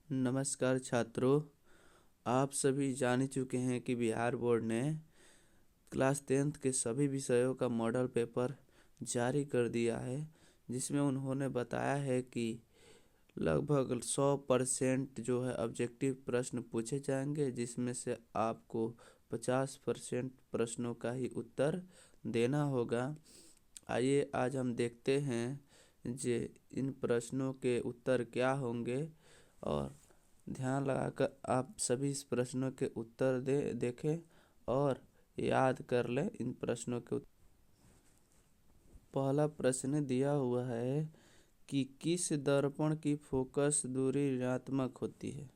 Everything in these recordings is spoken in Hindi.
नमस्कार छात्रों। आप सभी जान ही चुके हैं कि बिहार बोर्ड ने क्लास 10th के सभी विषयों का मॉडल पेपर जारी कर दिया है, जिसमें उन्होंने बताया है कि लगभग 100% जो है ऑब्जेक्टिव प्रश्न पूछे जाएंगे, जिसमें से आपको 50% प्रश्नों का ही उत्तर देना होगा। आइए आज हम देखते हैं जे इन प्रश्नों के उत्तर क्या होंगे, और ध्यान लगाकर आप सभी इस प्रश्नों के उत्तर देखें और याद कर लें इन प्रश्नों के उत्तर। पहला प्रश्न दिया हुआ है कि किस दर्पण की फोकस दूरी ऋणात्मक होती है।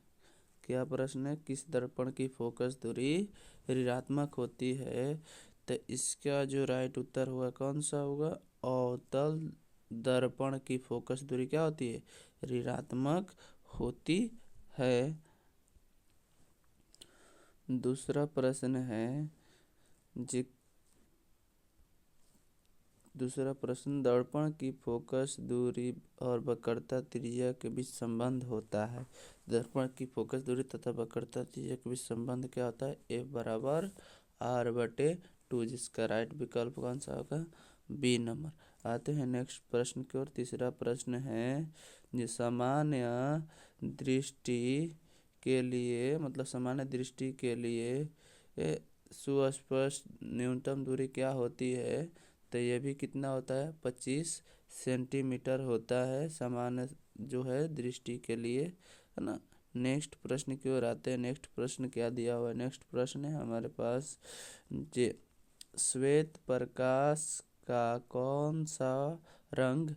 क्या प्रश्न है? किस दर्पण की फोकस दूरी ऋणात्मक होती है? तो इसका जो राइट उत्तर होगा कौन सा होगा? अवतल दर्पण की फोकस दूरी क्या होती है? ऋणात्मक होती है। दूसरा प्रश्न है जी दूसरा प्रश्न, दर्पण की फोकस दूरी और वक्रता त्रिज्या के बीच संबंध होता है। दर्पण की फोकस दूरी तथा वक्रता त्रिज्या के बीच संबंध क्या होता है? F/R/2, जिसका राइट विकल्प कौन सा होगा? B number. आते हैं नेक्स्ट प्रश्न की ओर। तीसरा प्रश्न है जो सामान्य दृष्टि के लिए सामान्य दृष्टि के लिए सुस्पष्ट न्यूनतम दूरी क्या होती है? तो ये भी कितना होता है? 25 सेंटीमीटर होता है सामान्य जो है दृष्टि के लिए, है ना। नेक्स्ट प्रश्न की ओर आते हैं। नेक्स्ट प्रश्न क्या दिया हुआ है? नेक्स्ट प्रश्न है हमारे पास जे श्वेत प्रकाश का कौन सा रंग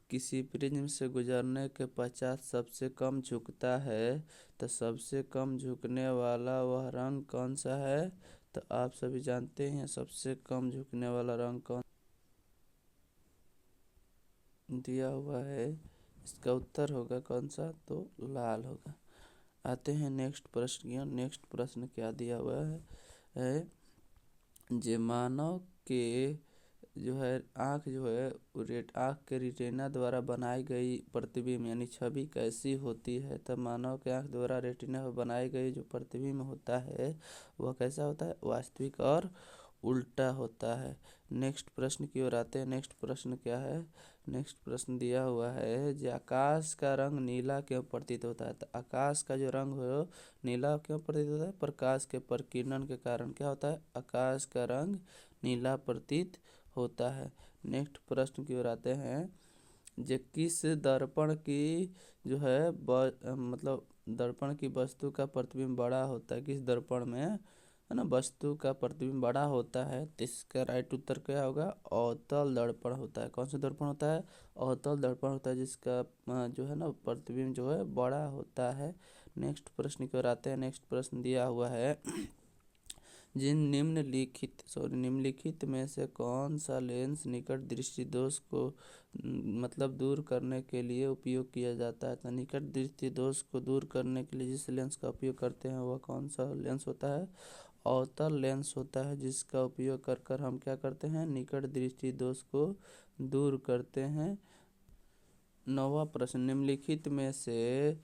किसी प्रिज्म से गुजरने के पश्चात सबसे कम झुकता है? तो सबसे कम झुकने वाला वह रंग कौन सा है? तो आप सभी जानते हैं सबसे कम झुकने वाला रंग कौन दिया हुआ है। इसका उत्तर होगा कौन सा? तो लाल होगा। आते हैं नेक्स्ट प्रश्न की। नेक्स्ट प्रश्न क्या दिया हुआ है जे मानव के जो है आँख जो है आँख के रेटिना द्वारा बनाई गई प्रतिबिंब यानी छवि कैसी होती है? तब मानव के आँख द्वारा रेटिना पर बनाई गई जो प्रतिबिंब होता है वह कैसा होता है? वास्तविक और उल्टा होता है। नेक्स्ट प्रश्न की ओर आते हैं। नेक्स्ट प्रश्न क्या है? नेक्स्ट प्रश्न दिया हुआ है जो आकाश का रंग नीला क्यों प्रतीत होता है? तो आकाश का जो रंग हो नीला क्यों प्रतीत होता है? प्रकाश के प्रकीर्णन के कारण क्या होता है? आकाश का रंग नीला प्रतीत होता है। नेक्स्ट प्रश्न की ओर आते हैं जो किस दर्पण की जो है दर्पण की वस्तु का प्रतिबिंब बड़ा होता है? किस दर्पण में, है ना, वस्तु का प्रतिबिंब बड़ा होता है? तो इसका राइट उत्तर क्या होगा? अवतल दर्पण होता है। कौन सा दर्पण होता है? अवतल दर्पण होता है, जिसका जो है ना प्रतिबिंब जो है बड़ा होता है। नेक्स्ट प्रश्न की ओर आते हैं। नेक्स्ट प्रश्न दिया हुआ है निम्नलिखित में से कौन सा लेंस निकट दृष्टि दोष को दूर करने के लिए उपयोग किया जाता है? तो निकट दृष्टि दोष को दूर करने के लिए जिस लेंस का उपयोग करते हैं वह कौन सा लेंस होता है? अवतल लेंस होता है, जिसका उपयोग कर कर हम क्या करते हैं? निकट दृष्टि दोष को दूर करते हैं। 9वां प्रश्न, निम्नलिखित में से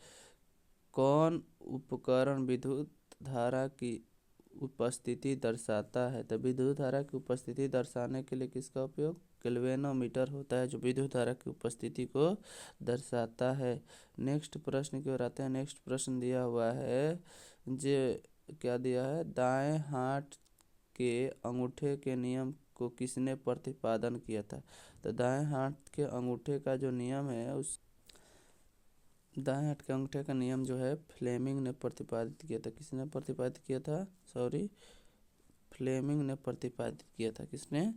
कौन उपकरण विद्युत धारा की उपस्थिति दर्शाता है? तो विद्युत धारा की उपस्थिति दर्शाने के लिए किसका उपयोग? गैल्वेनोमीटर होता है, जो विद्युत धारा की उपस्थिति को दर्शाता है। नेक्स्ट प्रश्न की ओर आते हैं। नेक्स्ट प्रश्न दिया हुआ है जो क्या दिया है? दाएं हाथ के अंगूठे के नियम को किसने प्रतिपादन किया था? तो दाएं हाथ के अंगूठे का जो नियम है दाएं हाथ के अंगूठे का नियम जो है फ्लेमिंग ने प्रतिपादित किया था। किसने प्रतिपादित किया था? फ्लेमिंग ने प्रतिपादित किया था। किसने?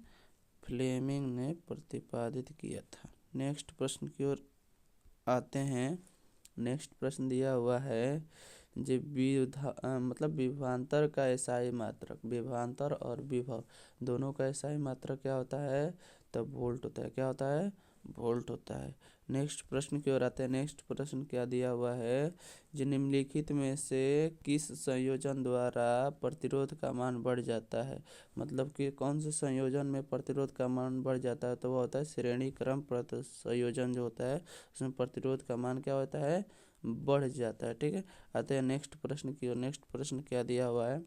फ्लेमिंग ने प्रतिपादित किया था। नेक्स्ट प्रश्न की ओर आते हैं। नेक्स्ट प्रश्न दिया हुआ है जो विभवांतर का एसआई मात्रक, विभवांतर और विभव दोनों का एसआई मात्रक क्या होता है? तो वोल्ट होता है। क्या होता है? वोल्ट होता है। नेक्स्ट प्रश्न की ओर आते हैं। नेक्स्ट प्रश्न क्या दिया हुआ है जो निम्नलिखित में से किस संयोजन द्वारा प्रतिरोध का मान बढ़ जाता है? कि कौन से संयोजन में प्रतिरोध का मान बढ़ जाता है? तो वह होता है श्रेणी क्रम संयोजन जो होता है, उसमें प्रतिरोध का मान क्या होता है? बढ़ जाता है। ठीक है, आते हैं नेक्स्ट प्रश्न की ओर। नेक्स्ट प्रश्न क्या दिया हुआ है,